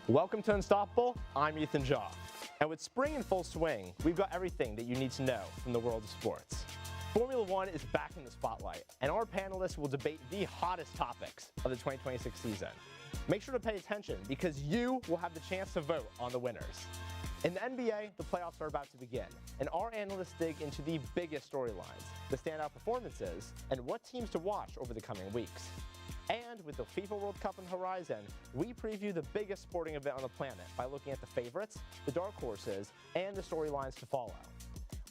Welcome to Unstoppable, I'm Ethan Jaw. And with spring in full swing, we've got everything that you need to know from the world of sports. Formula One is back in the spotlight, and our panelists will debate the hottest topics of the 2026 season. Make sure to pay attention because you will have the chance to vote on the winners. In the NBA, the playoffs are about to begin, and our analysts dig into the biggest storylines, the standout performances, and what teams to watch over the coming weeks. And with the FIFA World Cup on the horizon, we preview the biggest sporting event on the planet by looking at the favorites, the dark horses, and the storylines to follow.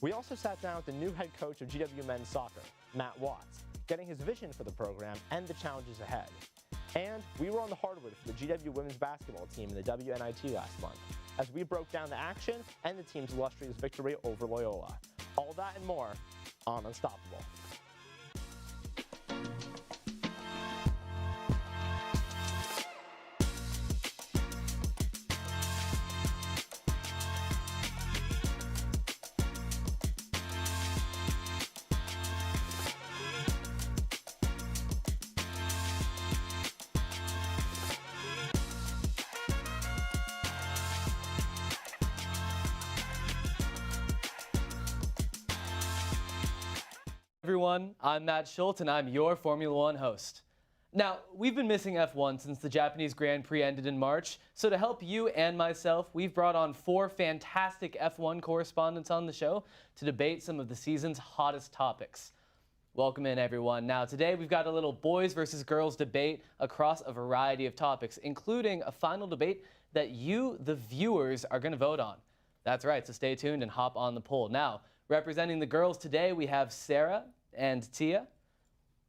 We also sat down with the new head coach of GW Men's Soccer, Matt Watts, getting his vision for the program and the challenges ahead. And we were on the hardwood for the GW Women's Basketball team in the WNIT last month, as we broke down the action and the team's illustrious victory over Loyola. All that and more on Unstoppable. Everyone, I'm Matt Schultz and I'm your Formula One host. Now, we've been missing F1 since the Japanese Grand Prix ended in March, so to help you and myself, we've brought on 4 fantastic F1 correspondents on the show to debate some of the season's hottest topics. Welcome in, everyone. Now, today we've got a little boys versus girls debate across a variety of topics, including a final debate that you, the viewers, are going to vote on. That's right, so stay tuned and hop on the poll. Now, representing the girls today, we have Sarah and Tia.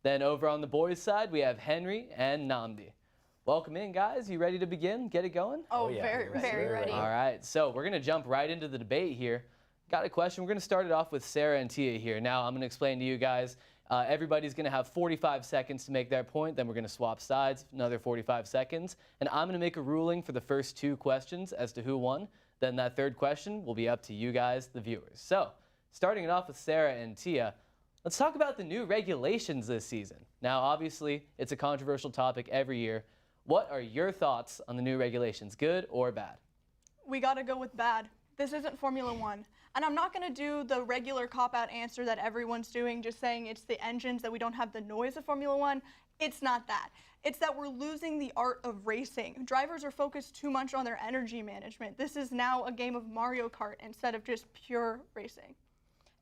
Then over on the boys' side, we have Henry and Namdi. Welcome in, guys. You ready to begin? Get it going? Oh, yeah. Very ready. All right, so we're going to jump right into the debate here. Got a question. We're going to start it off with Sarah and Tia here. Now, I'm going to explain to you guys. Everybody's going to have 45 seconds to make their point. Then we're going to swap sides, another 45 seconds. And I'm going to make a ruling for the first 2 questions as to who won. Then that third question will be up to you guys, the viewers. So, starting it off with Sarah and Tia, let's talk about the new regulations this season. Now, obviously, it's a controversial topic every year. What are your thoughts on the new regulations, good or bad? We got to go with bad. This isn't Formula One. And I'm not going to do the regular cop-out answer that everyone's doing, just saying it's the engines, that we don't have the noise of Formula One. It's not that. It's that we're losing the art of racing. Drivers are focused too much on their energy management. This is now a game of Mario Kart instead of just pure racing.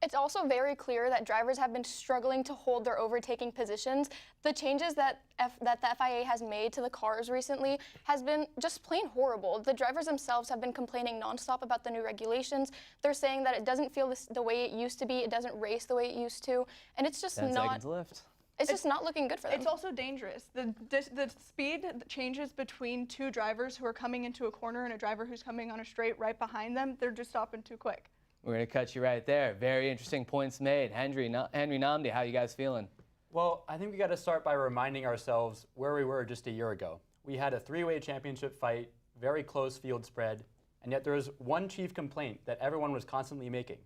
It's also very clear that drivers have been struggling to hold their overtaking positions. The changes that the FIA has made to the cars recently has been just plain horrible. The drivers themselves have been complaining nonstop about the new regulations. They're saying that it doesn't feel the way it used to be. It doesn't race the way it used to. And it's just 10 seconds left. It's just not looking good for them. It's also dangerous. The speed changes between 2 drivers who are coming into a corner and a driver who's coming on a straight right behind them. They're just stopping too quick. We're going to cut you right there. Very interesting points made. Henry Namdi, how you guys feeling? Well, I think we got to start by reminding ourselves where we were just a year ago. We had a 3-way championship fight, very close field spread, and yet there was one chief complaint that everyone was constantly making.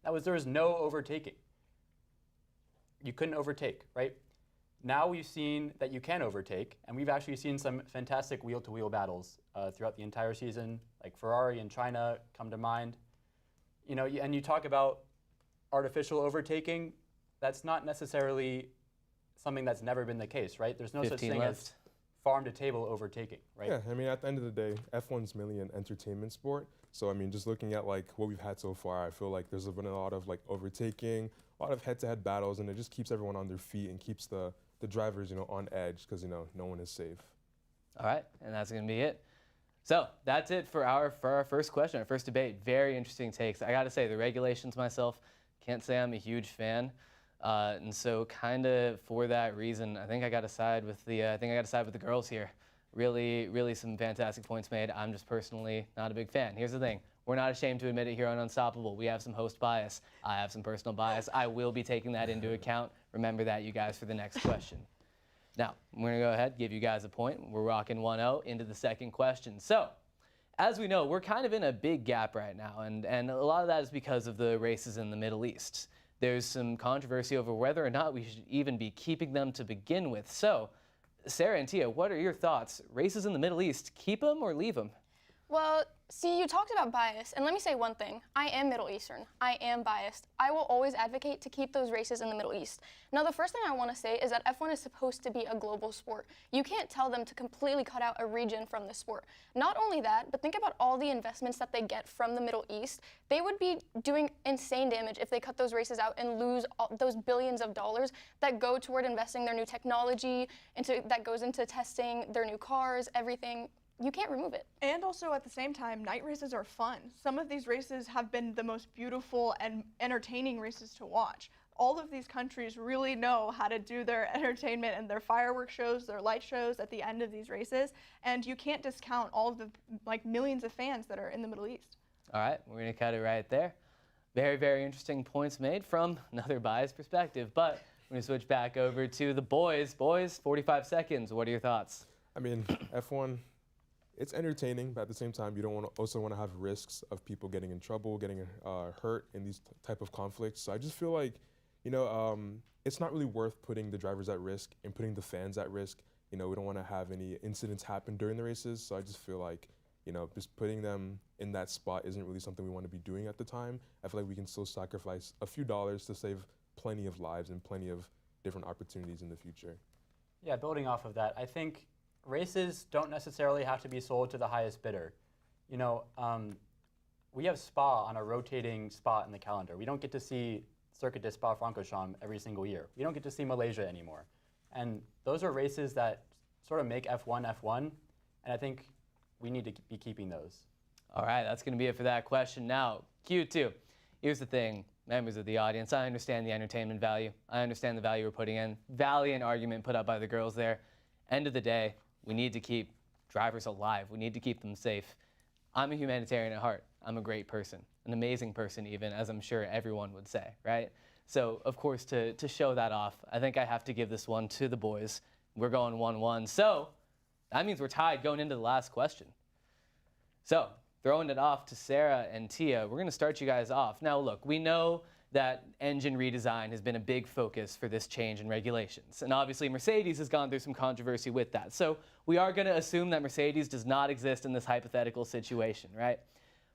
That was there was no overtaking. You couldn't overtake, right? Now we've seen that you can overtake, and we've actually seen some fantastic wheel-to-wheel battles throughout the entire season, like Ferrari and China come to mind. You know, and you talk about artificial overtaking, that's not necessarily something that's never been the case, right? There's no such thing as farm-to-table overtaking, right? Yeah, I mean, at the end of the day, F1's mainly an entertainment sport. So, I mean, just looking at, like, what we've had so far, I feel like there's been a lot of, like, overtaking, a lot of head-to-head battles, and it just keeps everyone on their feet and keeps the drivers, you know, on edge because, you know, no one is safe. All right, and that's going to be it. So that's it for our first question, our first debate. Very interesting takes. I got to say, the regulations myself, can't say I'm a huge fan. And so kind of for that reason, I think I got to side with the girls here. Really some fantastic points made. I'm just personally not a big fan. Here's the thing. We're not ashamed to admit it here on Unstoppable. We have some host bias. I have some personal bias. I will be taking that into account. Remember that, you guys, for the next question. Now, I'm going to go ahead, give you guys a point. We're rocking 1-0 into the second question. So, as we know, we're kind of in a big gap right now, and a lot of that is because of the races in the Middle East. There's some controversy over whether or not we should even be keeping them to begin with. So, Sarah and Tia, what are your thoughts? Races in the Middle East, keep them or leave them? Well, see, you talked about bias, and let me say one thing. I am Middle Eastern. I am biased. I will always advocate to keep those races in the Middle East. Now, the first thing I want to say is that F1 is supposed to be a global sport. You can't tell them to completely cut out a region from the sport. Not only that, but think about all the investments that they get from the Middle East. They would be doing insane damage if they cut those races out and lose all those billions of dollars that go toward investing their new technology, that goes into testing their new cars, everything. You can't remove it. And also at the same time, night races are fun. Some of these races have been the most beautiful and entertaining races to watch. All of these countries really know how to do their entertainment and their fireworks shows, their light shows at the end of these races. And you can't discount all of the millions of fans that are in the Middle East. All right, we're going to cut it right there. Very, very interesting points made from another biased perspective. But we're going to switch back over to the boys. Boys, 45 seconds. What are your thoughts? I mean, F1, it's entertaining, but at the same time, you don't also want to have risks of people getting in trouble, getting hurt in these type of conflicts. So I just feel like, it's not really worth putting the drivers at risk and putting the fans at risk. We don't want to have any incidents happen during the races. So I just feel like, just putting them in that spot isn't really something we want to be doing at the time. I feel like we can still sacrifice a few dollars to save plenty of lives and plenty of different opportunities in the future. Yeah, building off of that, I think races don't necessarily have to be sold to the highest bidder. We have Spa on a rotating spot in the calendar. We don't get to see Circuit de Spa-Francorchamps every single year. We don't get to see Malaysia anymore. And those are races that sort of make F1 F1, and I think we need to be keeping those. All right, that's going to be it for that question. Now, Q2. Here's the thing, members of the audience, I understand the entertainment value. I understand the value we're putting in. Valiant argument put up by the girls there. End of the day, we need to keep drivers alive. We need to keep them safe. I'm a humanitarian at heart. I'm a great person, an amazing person even, as I'm sure everyone would say, right? So, of course, to show that off, I think I have to give this one to the boys. We're going 1-1. So, that means we're tied going into the last question. So, throwing it off to Sarah and Tia, we're going to start you guys off. Now, look, we know that engine redesign has been a big focus for this change in regulations. And obviously, Mercedes has gone through some controversy with that. So we are going to assume that Mercedes does not exist in this hypothetical situation, right?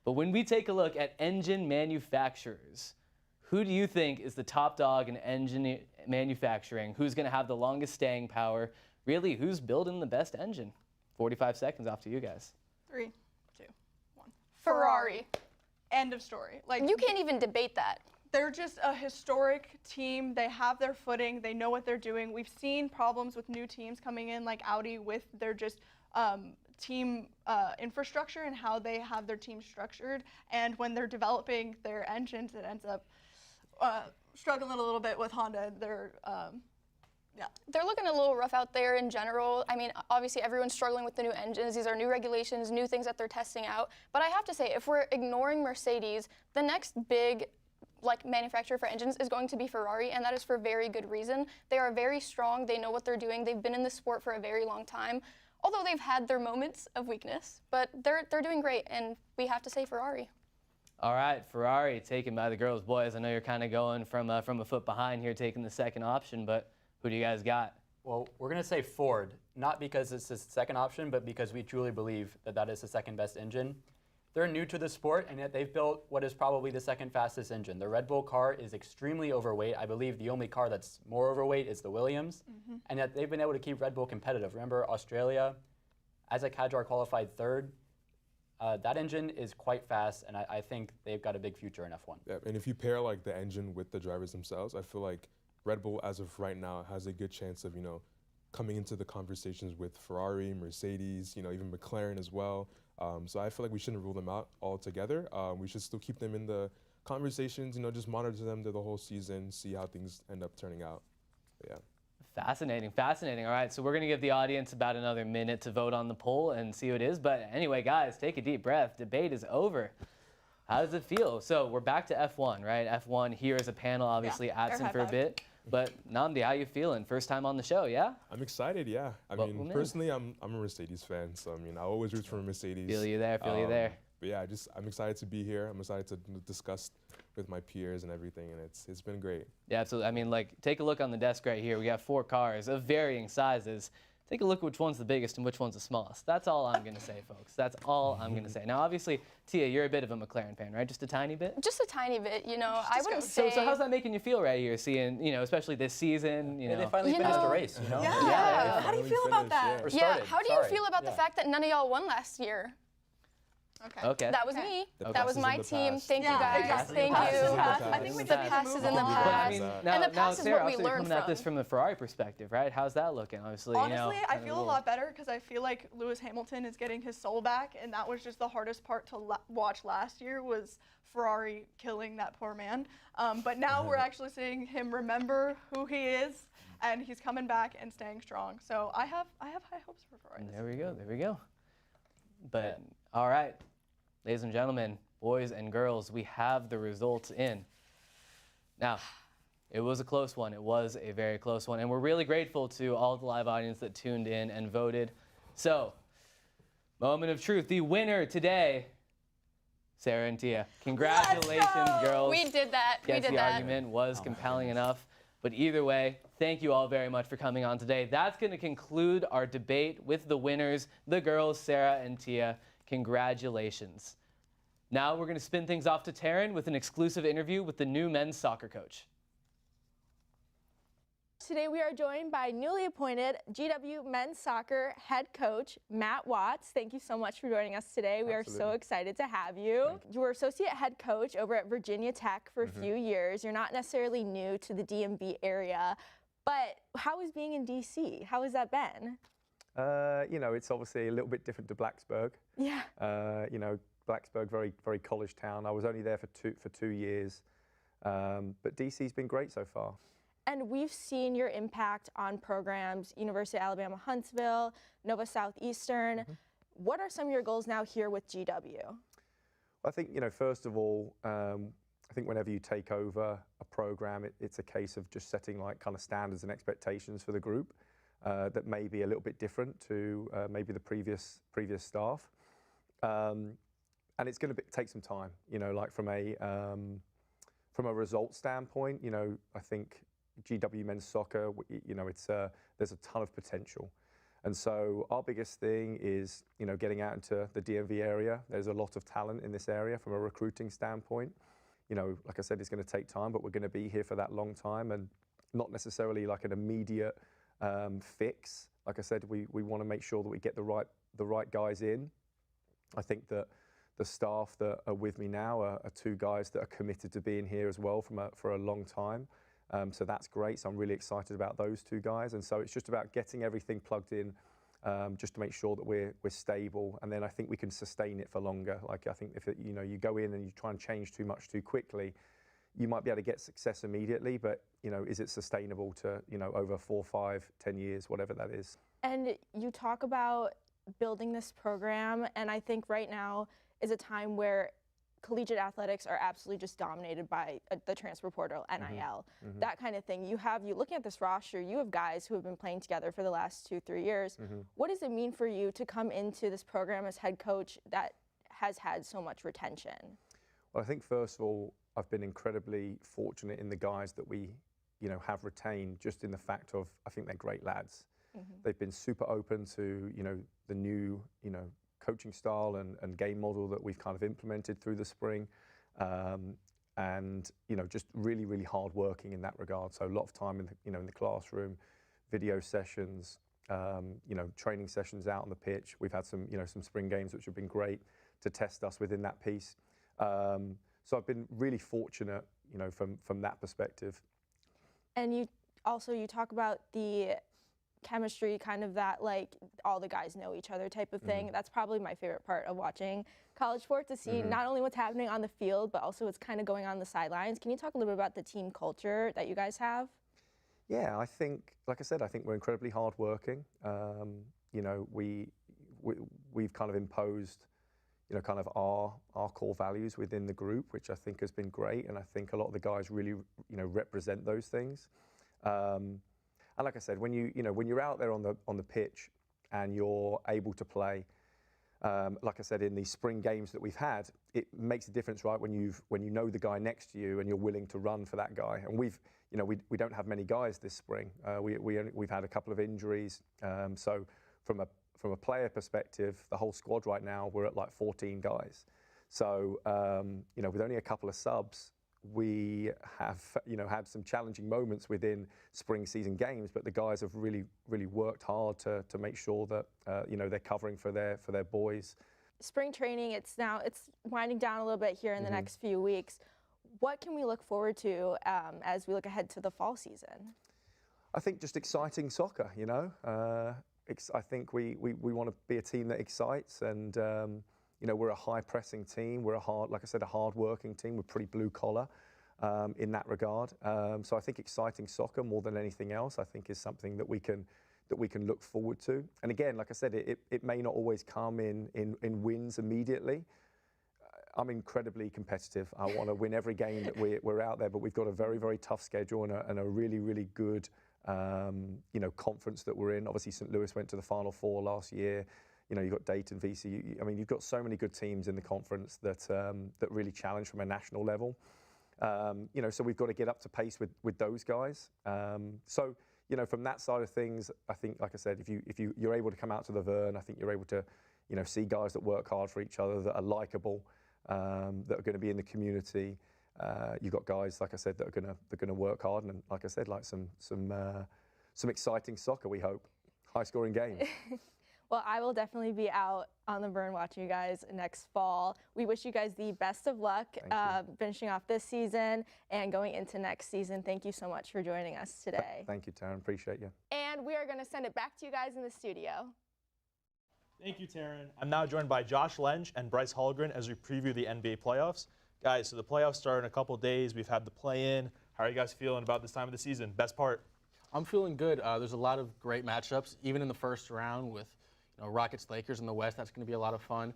But when we take a look at engine manufacturers, who do you think is the top dog in engine manufacturing? Who's going to have the longest staying power? Really, who's building the best engine? 45 seconds off to you guys. 3, 2, 1. Ferrari. End of story. You can't even debate that. They're just a historic team. They have their footing. They know what they're doing. We've seen problems with new teams coming in like Audi with their just team infrastructure and how they have their team structured. And when they're developing their engines, it ends up struggling a little bit with Honda. They're looking a little rough out there in general. I mean, obviously everyone's struggling with the new engines. These are new regulations, new things that they're testing out. But I have to say, if we're ignoring Mercedes, the next big manufacturer for engines is going to be Ferrari, and that is for very good reason. They are very strong. They know what they're doing. They've been in the sport for a very long time, although they've had their moments of weakness. But they're doing great, and we have to say Ferrari. All right, Ferrari taken by the girls. Boys, I know you're kind of going from a foot behind here, taking the second option, but who do you guys got? Well, we're going to say Ford, not because it's the second option, but because we truly believe that that is the second best engine. They're new to the sport, and yet they've built what is probably the second fastest engine. The Red Bull car is extremely overweight. I believe the only car that's more overweight is the Williams, and yet they've been able to keep Red Bull competitive. Remember Australia, Isaac Hadjar qualified third. That engine is quite fast, and I think they've got a big future in F1. Yeah, and if you pair the engine with the drivers themselves, I feel like Red Bull, as of right now, has a good chance of coming into the conversations with Ferrari, Mercedes, even McLaren as well. So I feel like we shouldn't rule them out altogether. We should still keep them in the conversations, just monitor them through the whole season, see how things end up turning out. But yeah. Fascinating, fascinating. All right, so we're going to give the audience about another minute to vote on the poll and see who it is. But anyway, guys, take a deep breath. Debate is over. How does it feel? So we're back to F1, right? F1 here as a panel, obviously absent for a bit. But Nnamdi, how you feeling? First time on the show, yeah? I'm excited, yeah. I mean, personally, I'm a Mercedes fan, so I always root for Mercedes. Feel you there, feel you there. But yeah, I'm excited to be here. I'm excited to discuss with my peers and everything, and it's been great. Yeah, absolutely. I mean, take a look on the desk right here. We got 4 cars of varying sizes. take a look at which one's the biggest and which one's the smallest. That's all I'm going to say, folks. That's all I'm going to say. Now, obviously, Tia, you're a bit of a McLaren fan, right? Just a tiny bit? Just a tiny bit, you know. I wouldn't say. So how's that making you feel right here, seeing, you know, especially this season, you know? They finally You finished know- a race, you know? Yeah. How do you feel about that? Or Yeah, started, how do you sorry. feel about the Yeah. fact that none of y'all won last year? Okay. That was Okay. me. The That was past is my in the team. past. Thank you Yeah, guys. exactly. Thank The past is in you. the past. I think we The need to past move is in the on. But, I past. mean, And now, the past is Sarah, what we obviously learn coming at from. this from the Ferrari perspective, right? How's that looking? Obviously, you know, Honestly, I kinda feel a little- lot better because I feel like Lewis Hamilton is getting his soul back, and that was just the hardest part to watch last year was Ferrari killing that poor man. But now we're actually seeing him remember who he is, and he's coming back and staying strong. So I have high hopes for Ferrari. this There we go. There we go. But all right, ladies and gentlemen, boys and girls, we have the results in. Now, it was a close one. It was a very close one, and we're really grateful to all the live audience that tuned in and voted. So, moment of truth. The winner today, Sarah and Tia. Congratulations, girls. We did that. We Yes, did the that. argument was compelling enough. But either way, thank you all very much for coming on today. That's going to conclude our debate with the winners, the girls, Sarah and Tia. Congratulations. Now we're going to spin things off to Taryn with an exclusive interview with the new men's soccer coach. Today we are joined by newly appointed GW men's soccer head coach, Matt Watts. Thank you so much for joining us today. We are so Absolutely. excited to have you. You were associate head coach over at Virginia Tech for a few years. You're not necessarily new to the DMV area, but how is being in DC? How has that been? You know, it's obviously a little bit different to Blacksburg. Yeah. You know, Blacksburg, very college town. I was only there for 2 years, but DC's been great so far. And we've seen your impact on programs, University of Alabama, Huntsville, Nova Southeastern. What are some of your goals now here with GW? I think, you know, first of all, I think whenever you take over a program, it's a case of just setting like kind of standards and expectations for the group that may be a little bit different to maybe the previous staff. And it's going to take some time, you know, like from a result standpoint, you know, I think GW men's soccer, you know, there's a ton of potential. And so our biggest thing is, you know, getting out into the DMV area. There's a lot of talent in this area from a recruiting standpoint. You know, like I said, it's going to take time, but we're going to be here for that long time and not necessarily like an immediate fix. Like I said, we want to make sure that we get the right guys in. I think that the staff that are with me now are 2 guys that are committed to being here as well for a long time. So that's great. So I'm really excited about those 2 guys. And so it's just about getting everything plugged in, just to make sure that we're stable. And then I think we can sustain it for longer. Like I think if you know you go in and you try and change too much too quickly, you might be able to get success immediately. But you know, is it sustainable to over 4, 5, 10 years, whatever that is? And you talk about building this program, and I think right now is a time where collegiate athletics are absolutely just dominated by the transfer portal, NIL, that kind of thing. You looking at this roster, you have guys who have been playing together for the last 2-3 years. What does it mean for you to come into this program as head coach that has had so much retention? Well, I think first of all, I've been incredibly fortunate in the guys that we, have retained, just in the fact of, I think they're great lads. They've been super open to, the new, coaching style and game model that we've kind of implemented through the spring. And, just really, really hard working in that regard. So a lot of time in the classroom, video sessions, training sessions out on the pitch. We've had some spring games which have been great to test us within that piece. So I've been really fortunate, from that perspective. And you talk about the chemistry, kind of that like all the guys know each other type of thing. That's probably my favorite part of watching college sport, to see not only what's happening on the field, but also what's kind of going on the sidelines. Can you talk a little bit about the team culture that you guys have? Yeah, I think, like I said, I think we're incredibly hardworking. We've kind of imposed, kind of our core values within the group, which I think has been great. And I think a lot of the guys really, represent those things. And like I said, when you're out there on the pitch and you're able to play, like I said, in these spring games that we've had, it makes a difference, right? When you know the guy next to you and you're willing to run for that guy. And we don't have many guys this spring. We've had a couple of injuries. So from a player perspective, the whole squad right now, we're at like 14 guys. So with only a couple of subs, we have had some challenging moments within spring season games, but the guys have really worked hard to make sure that they're covering for their boys. Spring training, it's winding down a little bit here in the next few weeks. What can we look forward to as we look ahead to the fall season? I think just exciting soccer. I think we want to be a team that excites, and we're a high pressing team. We're a hard working team. We're pretty blue collar in that regard. So I think exciting soccer more than anything else, I think, is something that we can look forward to. And again, like I said, it may not always come in wins immediately. I'm incredibly competitive. I want to win every game that we're out there, but we've got a very, very tough schedule and a really, really good conference that we're in. Obviously, St. Louis went to the Final Four last year. You've got Dayton, VC. You've got so many good teams in the conference that really challenge from a national level. So we've got to get up to pace with those guys. From that side of things, I think, like I said, if you're able to come out to the Vern, I think you're able to, see guys that work hard for each other, that are likable, that are going to be in the community. You've got guys, like I said, that are going to work hard, and like I said, like some exciting soccer. We hope, high-scoring games. Well, I will definitely be out on the Vern watching you guys next fall. We wish you guys the best of luck finishing off this season and going into next season. Thank you so much for joining us today. Thank you, Taryn. Appreciate you. And we are going to send it back to you guys in the studio. Thank you, Taryn. I'm now joined by Josh Lench and Bryce Holgren as we preview the NBA playoffs. Guys, so the playoffs start in a couple days. We've had the play-in. How are you guys feeling about this time of the season? Best part? I'm feeling good. There's a lot of great matchups, even in the first round with Rockets, Lakers in the West. That's going to be a lot of fun.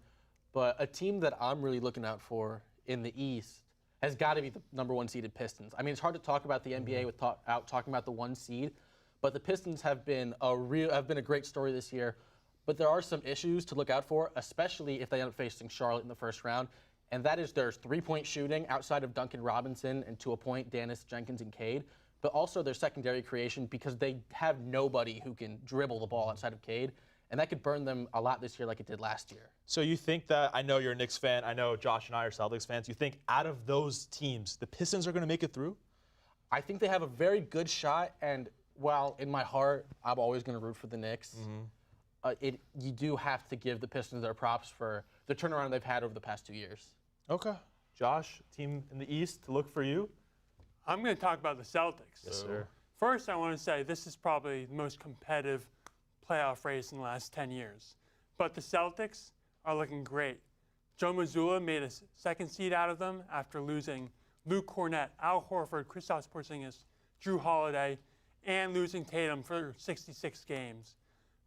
But a team that I'm really looking out for in the East has got to be the #1 seeded Pistons. I mean, it's hard to talk about the NBA without talking about the 1 seed, but the Pistons have been a great story this year. But there are some issues to look out for, especially if they end up facing Charlotte in the first round. And that is their 3-point shooting outside of Duncan Robinson and, to a point, Dennis, Jenkins, and Cade. But also their secondary creation, because they have nobody who can dribble the ball outside of Cade. And that could burn them a lot this year like it did last year. So you think that, I know you're a Knicks fan, I know Josh and I are Celtics fans, you think out of those teams, the Pistons are going to make it through? I think they have a very good shot, and while in my heart I'm always going to root for the Knicks, you do have to give the Pistons their props for the turnaround they've had over the past 2 years. Okay. Josh, team in the East to look for you? I'm going to talk about the Celtics. Yes, sir. First, I want to say this is probably the most competitive playoff race in the last 10 years. But the Celtics are looking great. Joe Mazzulla made a second seed out of them after losing Luke Cornett, Al Horford, Kristaps Porzingis, Drew Holiday, and losing Tatum for 66 games.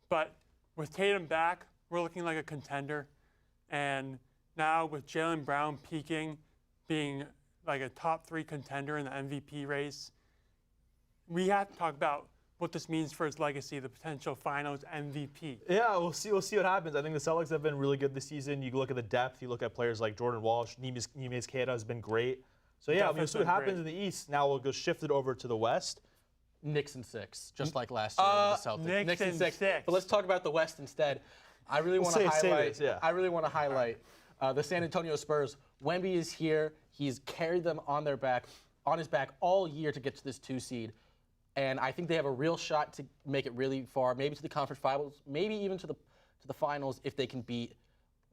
But with Tatum back, we're looking like a contender. And now with Jaylen Brown peaking, being like a top 3 contender in the MVP race, we have to talk about what this means for his legacy, the potential finals MVP. Yeah, we'll see what happens. I think the Celtics have been really good this season. You look at the depth, you look at players like Jordan Walsh, Neemias Queta has been great. So yeah, we'll see what happens in the East. Now we'll go shift it over to the West. Knicks in 6, just like last year with the Celtics. Knicks in 6. But let's talk about the West instead. I really want to highlight the San Antonio Spurs. Wemby is here. He's carried them on his back all year to get to this 2 seed. And I think they have a real shot to make it really far, maybe to the conference finals, maybe even to the finals if they can beat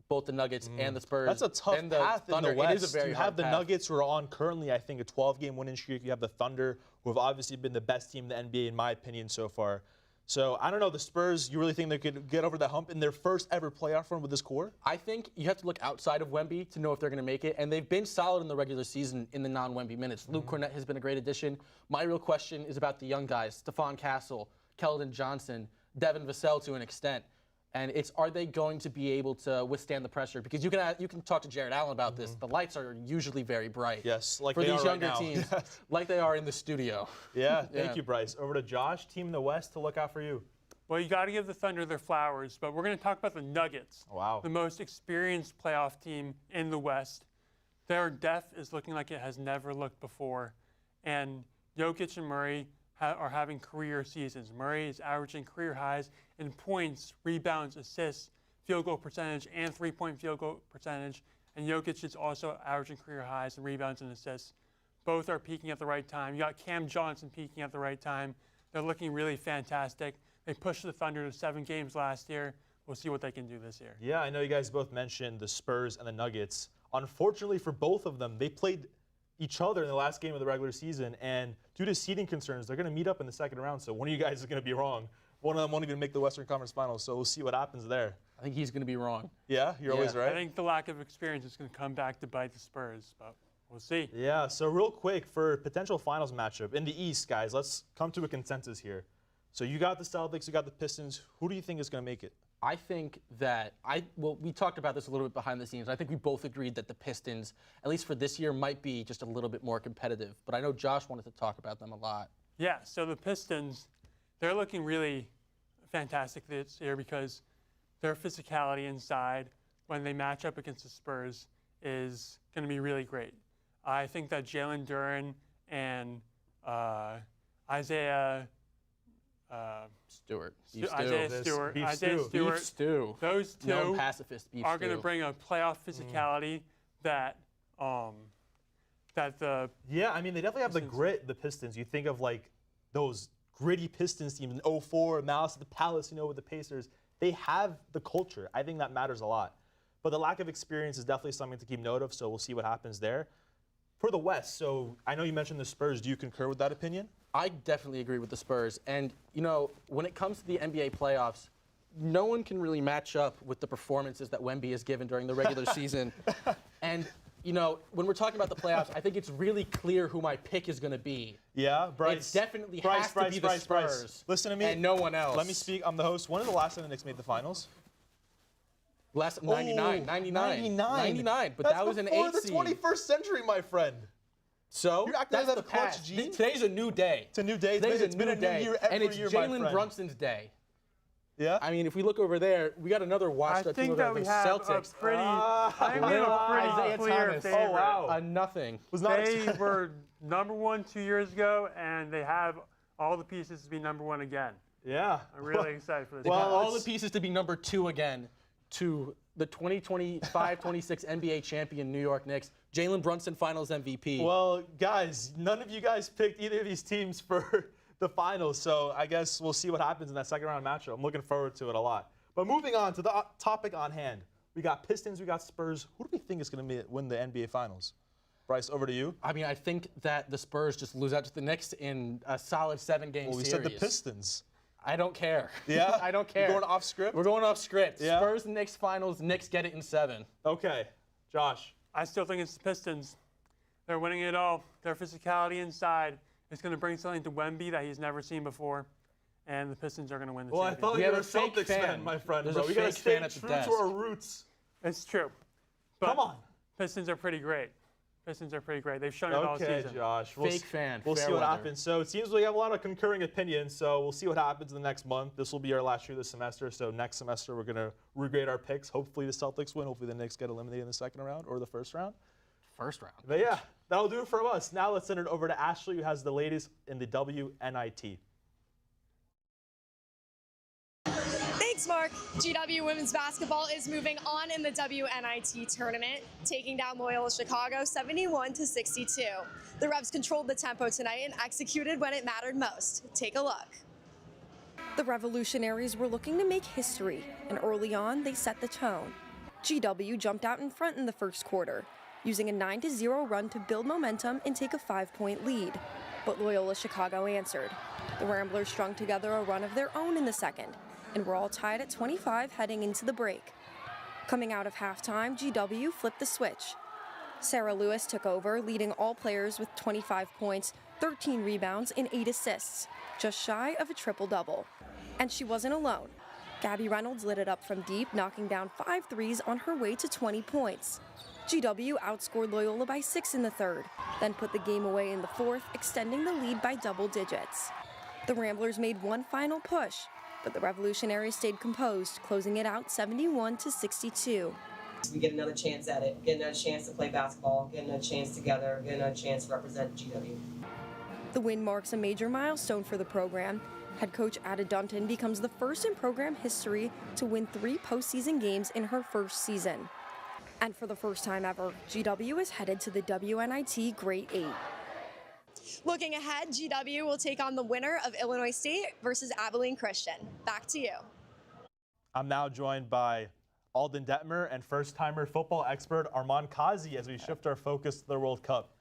both the Nuggets and the Spurs. That's a tough and the path Thunder. in the West. It is a very you hard have the path. Nuggets who are on currently, I think, a 12-game winning streak. You have the Thunder, who have obviously been the best team in the NBA, in my opinion, so far. So, I don't know, the Spurs, you really think they could get over that hump in their first ever playoff run with this core? I think you have to look outside of Wemby to know if they're going to make it, and they've been solid in the regular season in the non-Wemby minutes. Luke Cornett has been a great addition. My real question is about the young guys, Stephon Castle, Keldon Johnson, Devin Vassell to an extent. And it's, are they going to be able to withstand the pressure? Because you can talk to Jared Allen about this. The lights are usually very bright. Yes, like for they these are right younger now. teams, like they are in the studio. Yeah, thank you, Bryce. Over to Josh, team in the West to look out for you. Well, you got to give the Thunder their flowers, but we're going to talk about the Nuggets. Wow. The most experienced playoff team in the West. Their depth is looking like it has never looked before. And Jokic and Murray are having career seasons. Murray is averaging career highs in points, rebounds, assists, field goal percentage, and three-point field goal percentage. And Jokic is also averaging career highs in rebounds and assists. Both are peaking at the right time. You got Cam Johnson peaking at the right time. They're looking really fantastic. They pushed the Thunder to 7 games last year. We'll see what they can do this year. Yeah, I know you guys both mentioned the Spurs and the Nuggets. Unfortunately for both of them, they played each other in the last game of the regular season, and due to seeding concerns, they're going to meet up in the second round, so one of you guys is going to be wrong. One of them won't even make the Western Conference Finals, so we'll see what happens there. I think he's going to be wrong. Yeah, you're always right? I think the lack of experience is going to come back to bite the Spurs, but we'll see. Yeah, so real quick, for potential finals matchup, in the East, guys, let's come to a consensus here. So you got the Celtics, you got the Pistons. Who do you think is going to make it? I think that we talked about this a little bit behind the scenes. I think we both agreed that the Pistons, at least for this year, might be just a little bit more competitive. But I know Josh wanted to talk about them a lot. Yeah, so the Pistons, they're looking really fantastic this year because their physicality inside when they match up against the Spurs is going to be really great. I think that Jalen Duren and Isaiah Stewart. Isaiah Stewart. Stew. Those two Known pacifist beef are going to stew. bring a playoff physicality that the Yeah, I mean, they definitely have the grit, the Pistons. You think of, like, those gritty Pistons teams in 04, Malice at the Palace, with the Pacers. They have the culture. I think that matters a lot. But the lack of experience is definitely something to keep note of, so we'll see what happens there. For the West, so I know you mentioned the Spurs. Do you concur with that opinion? I definitely agree with the Spurs. And, when it comes to the NBA playoffs, no one can really match up with the performances that Wemby has given during the regular season. And, when we're talking about the playoffs, I think it's really clear who my pick is going to be. Yeah, Bryce. It definitely has to be the Spurs. Listen to me. And no one else. Let me speak. I'm the host. When is the last time the Knicks made the finals? Last 99. But that was an 8 seed. The 21st century, my friend. So you're acting that's like the that clutch past. gene? Today's a new day. It's a new day. It's been a new year every and it's year, my Jalen friend. Brunson's day. Yeah. I mean, if we look over there, we got another washed up team over there, the Celtics. I think we have a pretty Isaiah clear Thomas. favorite. Oh, wow. A nothing. They were number 1 2 years ago, and they have all the pieces to be number 1 again. Yeah. I'm really excited for this. They got Well, all the pieces to be number 2 again to the 2025-26 NBA champion New York Knicks. Jalen Brunson Finals MVP. Well, guys, none of you guys picked either of these teams for the finals, so I guess we'll see what happens in that second round matchup. I'm looking forward to it a lot. But moving on to the topic on hand, we got Pistons, we got Spurs. Who do we think is going to win the NBA Finals? Bryce, over to you. I mean, I think that the Spurs just lose out to the Knicks in a solid 7-game Well, we series. said the Pistons. I don't care. Yeah? I don't care. We're going off script? We're going off script. Yeah? Spurs, Knicks Finals. Knicks get it in 7. Okay. Josh. I still think it's the Pistons. They're winning it all. Their physicality inside is going to bring something to Wemby that he's never seen before, and the Pistons are going to win the Well, I championship. thought We you have were a a fake Celtics fan, fan. my friend, There's bro. a We got to fake stay fan at the true desk. to our roots. It's true. But Come on. Pistons are pretty great. Pistons are pretty great. They've shown it all Okay, season. Josh. Fake fan. We'll fair see what weather. happens. So it seems we have a lot of concurring opinions, so we'll see what happens in the next month. This will be our last year this semester, so next semester we're going to regrade our picks. Hopefully the Celtics win. Hopefully the Knicks get eliminated in the second round or the first round. First round. But yeah, that'll do it from us. Now let's send it over to Ashley, who has the latest in the WNIT. Thanks, Mark. GW women's basketball is moving on in the WNIT tournament, taking down Loyola Chicago 71-62. The Revs controlled the tempo tonight and executed when it mattered most. Take a look. The Revolutionaries were looking to make history, and early on, they set the tone. GW jumped out in front in the first quarter, using a 9-0 run to build momentum and take a 5-point lead. But Loyola Chicago answered. The Ramblers strung together a run of their own in the second, and we're all tied at 25 heading into the break. Coming out of halftime, GW flipped the switch. Sarah Lewis took over, leading all players with 25 points, 13 rebounds, and 8 assists, just shy of a triple-double. And she wasn't alone. Gabby Reynolds lit it up from deep, knocking down 5 threes on her way to 20 points. GW outscored Loyola by 6 in the third, then put the game away in the fourth, extending the lead by double digits. The Ramblers made one final push, but the Revolutionaries stayed composed, closing it out 71-62. We get another chance at it, getting a chance to play basketball, getting a chance together, getting a chance to represent GW. The win marks a major milestone for the program. Head coach Ada Dunton becomes the first in program history to win 3 postseason games in her first season. And for the first time ever, GW is headed to the WNIT Great 8. Looking ahead, GW will take on the winner of Illinois State versus Abilene Christian. Back to you. I'm now joined by Alden Detmer and first-timer football expert Armand Kazi as we shift our focus to the World Cup.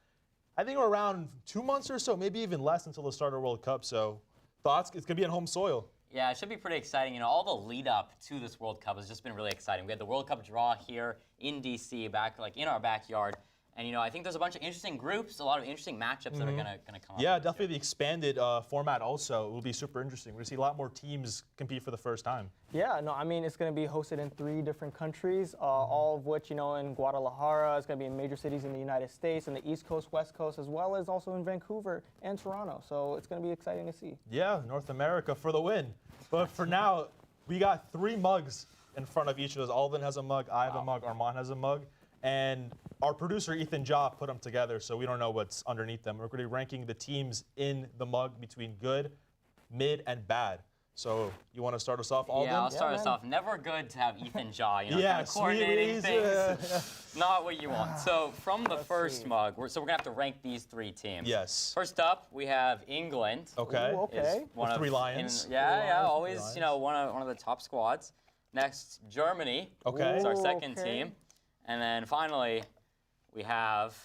I think we're around 2 months or so, maybe even less until the start of the World Cup. So thoughts? It's going to be on home soil. Yeah, it should be pretty exciting. You know, all the lead up to this World Cup has just been really exciting. We had the World Cup draw here in D.C., back like in our backyard. And, you know, I think there's a bunch of interesting groups, a lot of interesting matchups that are going to come up. Yeah, definitely the expanded format also will be super interesting. We're going to see a lot more teams compete for the first time. Yeah, no, I mean, it's going to be hosted in 3 different countries, all of which, you know, in Guadalajara. It's going to be in major cities in the United States, in the East Coast, West Coast, as well as also in Vancouver and Toronto. So it's going to be exciting to see. Yeah, North America for the win. But for now, we got 3 mugs in front of each of us. Alden has a mug, I have a mug, Armand has a mug. And our producer, Ethan Jaw, put them together, so we don't know what's underneath them. We're going to be ranking the teams in the mug between good, mid, and bad. So you want to start us off, Alden? Yeah, I'll start us off. Never good to have Ethan Jaw, you know, yeah, kind of coordinating things. Not what you want. So from the first mug, we're going to have to rank these 3 teams. Yes. First up, we have England. Okay. Ooh, okay. One of 3 Lions. Always, you know, one of the top squads. Next, Germany. Okay. It's our second team. And then finally, we have,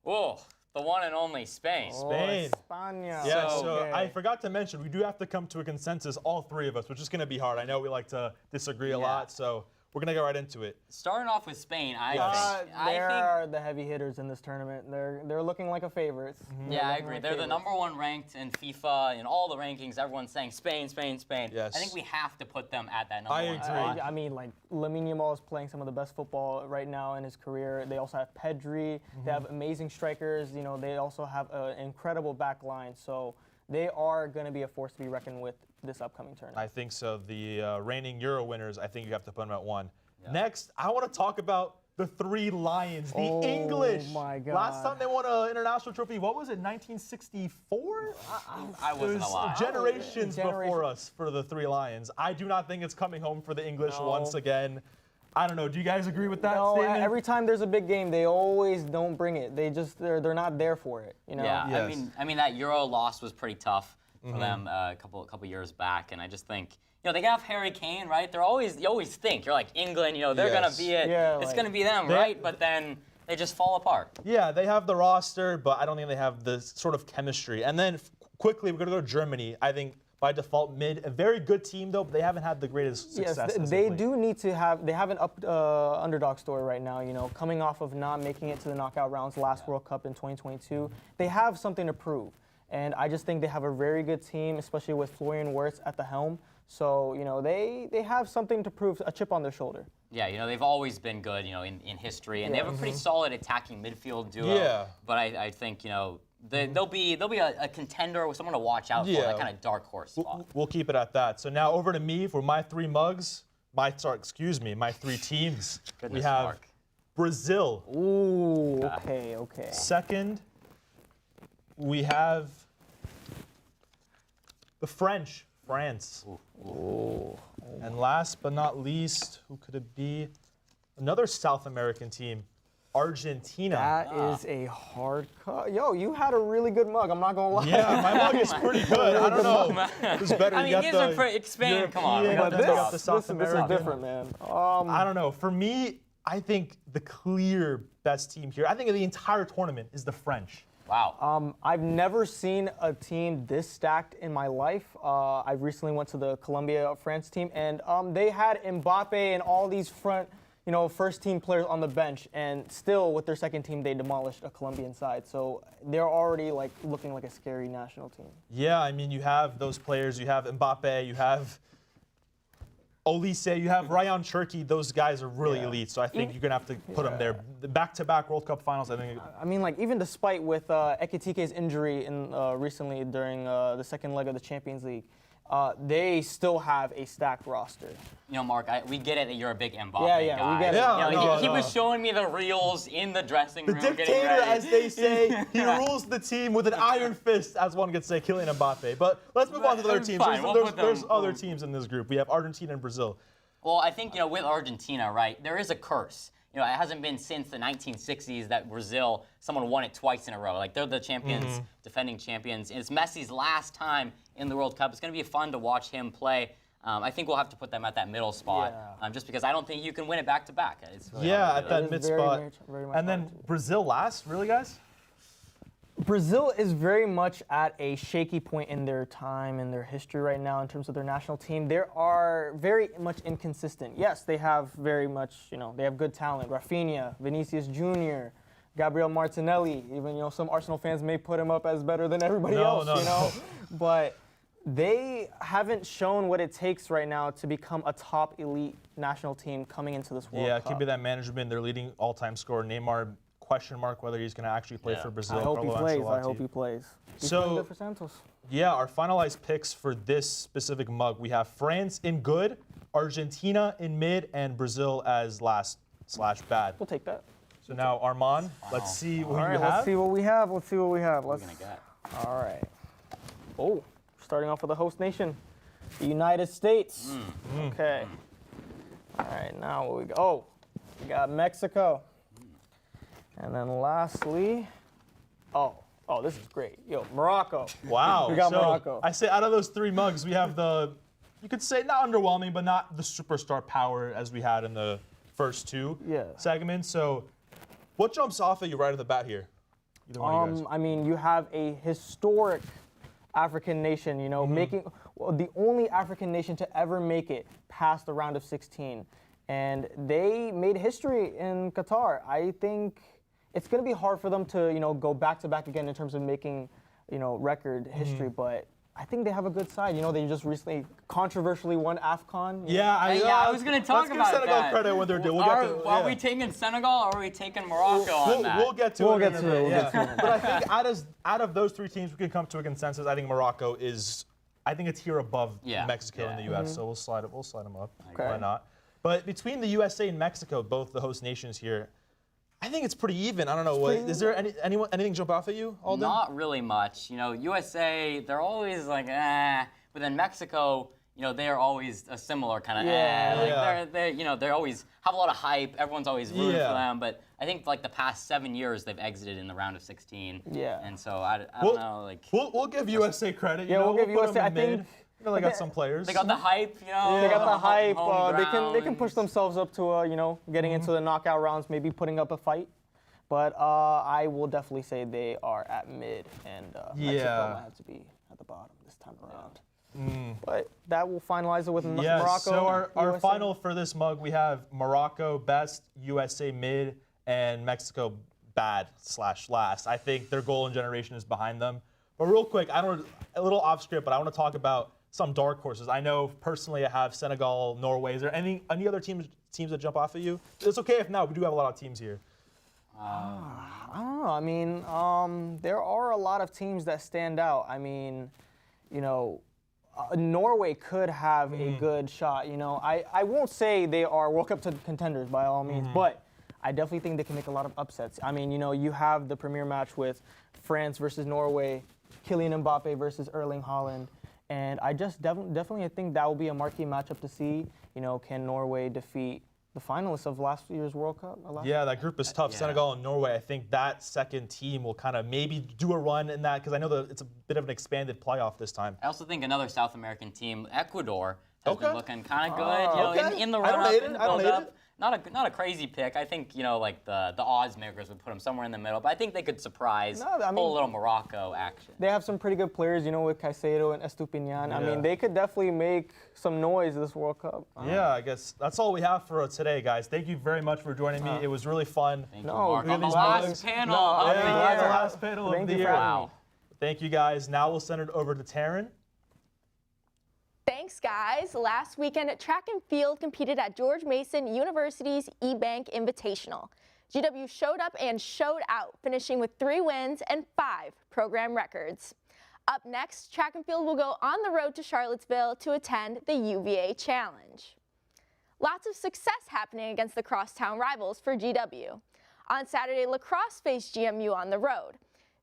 the one and only Spain. Spain. España. Yeah, so I forgot to mention, we do have to come to a consensus, all 3 of us, which is going to be hard. I know we like to disagree a lot, so we're going to go right into it. Starting off with Spain, I think they are the heavy hitters in this tournament. They're looking like a favorite. Yeah, I agree. They're the #1 ranked in FIFA, in all the rankings. Everyone's saying Spain, Spain, Spain. Yes. I think we have to put them at that #1 I spot. agree. I mean, like, Lamine Yamal is playing some of the best football right now in his career. They also have Pedri. They have amazing strikers. You know, they also have an incredible back line. So they are going to be a force to be reckoned with this upcoming tournament. I think so. The reigning Euro winners, I think you have to put them at 1. Yeah. Next, I want to talk about the 3 Lions, the English. Oh my God. Last time they won an international trophy, what was it, 1964? I wasn't alive. Generations before us for the 3 Lions. I do not think it's coming home for the English once again. I don't know. Do you guys agree with that statement? Every time there's a big game, they always don't bring it. They're not there for it. You know? Yeah, Yes. I mean that Euro loss was pretty tough for them a couple years back, and I just think, you know, they have Harry Kane, right? You always think you're like England, you know, they're gonna be it. Yeah, it's gonna be them, right? But then they just fall apart. Yeah, they have the roster, but I don't think they have the sort of chemistry. And then quickly, we're gonna go to Germany. I think by default mid, a very good team though, but they haven't had the greatest success. Yes, they do need to have. They have an underdog story right now. You know, coming off of not making it to the knockout rounds last World Cup in 2022, they have something to prove. And I just think they have a very good team, especially with Florian Wirtz at the helm. So, you know, they have something to prove, a chip on their shoulder. Yeah, you know, they've always been good, you know, in history, and they have a pretty solid attacking midfield duo. Yeah. But I think, you know, they'll be a contender with someone to watch out for, that kind of dark horse spot. We'll keep it at that. So now over to me for my 3 mugs. My 3 teams. Goodness, we have Mark. Brazil. Ooh, okay. Second, we have the France. Ooh. And last but not least, who could it be? Another South American team, Argentina. That is a hard cut. Yo, you had a really good mug. I'm not gonna lie. Yeah, my mug is pretty good. I don't know. Who's better? I mean, these are pretty Spain. Come on, but this is different, man. I don't know. For me, I think the clear best team here, I think of the entire tournament, is the French. Wow. I've never seen a team this stacked in my life. I recently went to the Colombia-France team, and they had Mbappe and all these first team players on the bench, and still with their second team, they demolished a Colombian side. So they're already looking like a scary national team. Yeah, I mean, you have those players. You have Mbappe. You have Olise, you have Ryan Cherki. Those guys are really elite, so I think you're going to have to put them there. The back-to-back World Cup finals, I think. I mean, even despite with Ekitike's injury recently during the second leg of the Champions League, they still have a stacked roster. You know, Mark, we get it that you're a big Mbappe Yeah, guy. we get it. You know, Yeah, he was showing me the reels in the dressing The room. getting dictator, ready. as they say, he rules the team with an iron fist, as one could say, Kylian Mbappe. But let's move on to the other teams. Fine, There's other teams in this group. We have Argentina and Brazil. Well, I think, you know, with Argentina, right, there is a curse. You know, it hasn't been since the 1960s that Brazil, someone won it twice in a row. Like, they're the champions, defending champions. And it's Messi's last time in the World Cup. It's going to be fun to watch him play. I think we'll have to put them at that middle spot, just because I don't think you can win it back-to-back. It's really hard to do at that mid spot. And then Brazil last, really, guys? Brazil is very much at a shaky point in their time, in their history right now in terms of their national team. They are very much inconsistent. Yes, they have very much, you know, they have good talent. Rafinha, Vinicius Jr., Gabriel Martinelli. Even, you know, some Arsenal fans may put him up as better than everybody else, you know. But they haven't shown what it takes right now to become a top elite national team coming into this World Cup. Yeah, it could be that management. Their leading all-time scorer, Neymar, question mark whether he's going to actually play for Brazil. I hope he plays. I hope he plays. He's playing good for Santos. Yeah, our finalized picks for this specific mug, we have France in good, Argentina in mid, and Brazil as last/bad. We'll take that. So now, Armand, let's see what you have. Let's see what we have. Let's see what we have. What are we going to get? All right. Oh, starting off with the host nation, the United States. Okay. All right, now what we got? Oh, we got Mexico. And then lastly, oh, this is great. Yo, Morocco. Wow. We got so Morocco. I say out of those three mugs, we have you could say not underwhelming, but not the superstar power as we had in the first two segments. So what jumps off at you right off the bat here? Either one of you guys. I mean, you have a historic African nation, you know, the only African nation to ever make it past the round of 16. And they made history in Qatar. I think it's going to be hard for them to, you know, go back-to-back again in terms of making, you know, record history. But I think they have a good side. You know, they just recently controversially won AFCON. I was going to talk about that. Let's give Senegal credit when they're due. Are we taking Senegal or are we taking Morocco on that? We'll get to it. We'll get to it. But I think out of those three teams, we can come to a consensus. I think Morocco is, I think it's here above Mexico and the U.S. So we'll slide them up. Okay. Why not? But between the USA and Mexico, both the host nations here, I think it's pretty even. I don't know. Is there anything jump off at you, Alden? Not really much. You know, USA, they're always like, but then Mexico, you know, they're always a similar kind of they always have a lot of hype. Everyone's always rooting for them. But I think like the past 7 years, they've exited in the round of 16. Yeah. And so I don't know. Like we'll give USA credit. We'll give USA. I think. You know, they got some players. They got the hype, you know. They got the hype. They can push themselves up to you know, getting into the knockout rounds, maybe putting up a fight. But I will definitely say they are at mid, and Mexico might have to be at the bottom this time around. But that will finalize it with Morocco. So our USA. final for this mug, we have Morocco best, USA mid, and Mexico bad/last. I think their golden generation is behind them. But real quick, a little off script, but I want to talk about some dark horses. I know personally I have Senegal, Norway. Is there any other teams that jump off at you? It's okay if not. We do have a lot of teams here. I don't know. I mean, there are a lot of teams that stand out. I mean, you know, Norway could have a good shot. You know, I won't say they are World Cup contenders by all means, but I definitely think they can make a lot of upsets. I mean, you know, you have the premier match with France versus Norway, Kylian Mbappe versus Erling Haaland. And I just definitely think that will be a marquee matchup to see. You know, can Norway defeat the finalists of last year's World Cup? Yeah, that group is tough. Senegal and Norway. I think that second team will kind of maybe do a run in that because I know that it's a bit of an expanded playoff this time. I also think another South American team, Ecuador, has been looking kind of good. You know, in the run-up, in the build-up. Not a crazy pick. I think, you know, like the odds makers would put them somewhere in the middle, but I think they could surprise, pull a little Morocco action. They have some pretty good players, you know, with Caicedo and Estupiñán. I mean, they could definitely make some noise this World Cup. Yeah, I guess that's all we have for today, guys. Thank you very much for joining me. It was really fun. Thank you, Mark. On the last panel of the year. That's the last panel of the year. Wow. Thank you, guys. Now we'll send it over to Taryn. Thanks, guys. Last weekend, track and field competed at George Mason University's eBank Invitational. GW showed up and showed out, finishing with 3 wins and 5 program records. Up next, track and field will go on the road to Charlottesville to attend the UVA Challenge. Lots of success happening against the crosstown rivals for GW. On Saturday, La Crosse faced GMU on the road.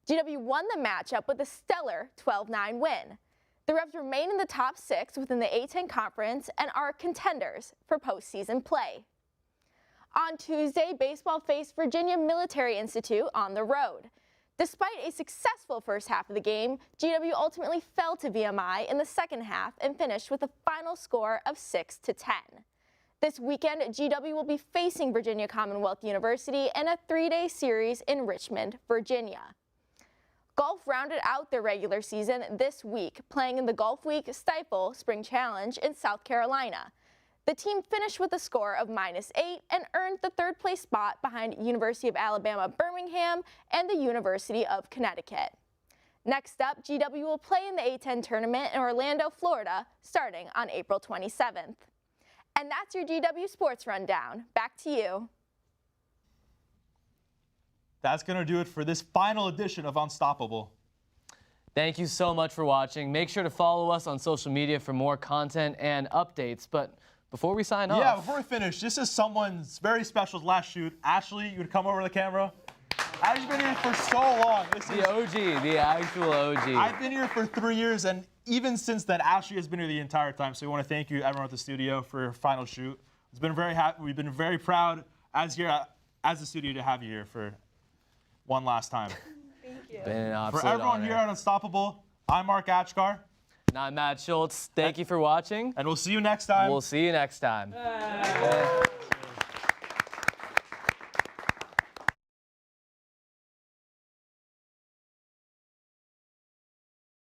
GW won the matchup with a stellar 12-9 win. The Revs remain in the top 6 within the A10 Conference and are contenders for postseason play. On Tuesday, baseball faced Virginia Military Institute on the road. Despite a successful first half of the game, GW ultimately fell to VMI in the second half and finished with a final score of 6-10. This weekend, GW will be facing Virginia Commonwealth University in a 3-day series in Richmond, Virginia. Golf rounded out their regular season this week, playing in the Golf Week Stifle Spring Challenge in South Carolina. The team finished with a score of -8 and earned the third-place spot behind University of Alabama Birmingham and the University of Connecticut. Next up, GW will play in the A10 tournament in Orlando, Florida, starting on April 27th. And that's your GW Sports Rundown. Back to you. That's going to do it for this final edition of Unstoppable. Thank you so much for watching. Make sure to follow us on social media for more content and updates. But before we sign off. Yeah, before we finish, this is someone's very special last shoot. Ashley, you would come over to the camera. Ashley's been here for so long. This the OG, the actual OG. I've been here for 3 years, and even since then, Ashley has been here the entire time. So we want to thank you, everyone at the studio, for your final shoot. It's been very happy. We've been very proud as the studio to have you here for one last time. Thank you. Been an absolute For everyone honor. here at Unstoppable, I'm Mark Atchkar. And I'm Matt Schultz. Thank you for watching. And we'll see you next time. We'll see you next time.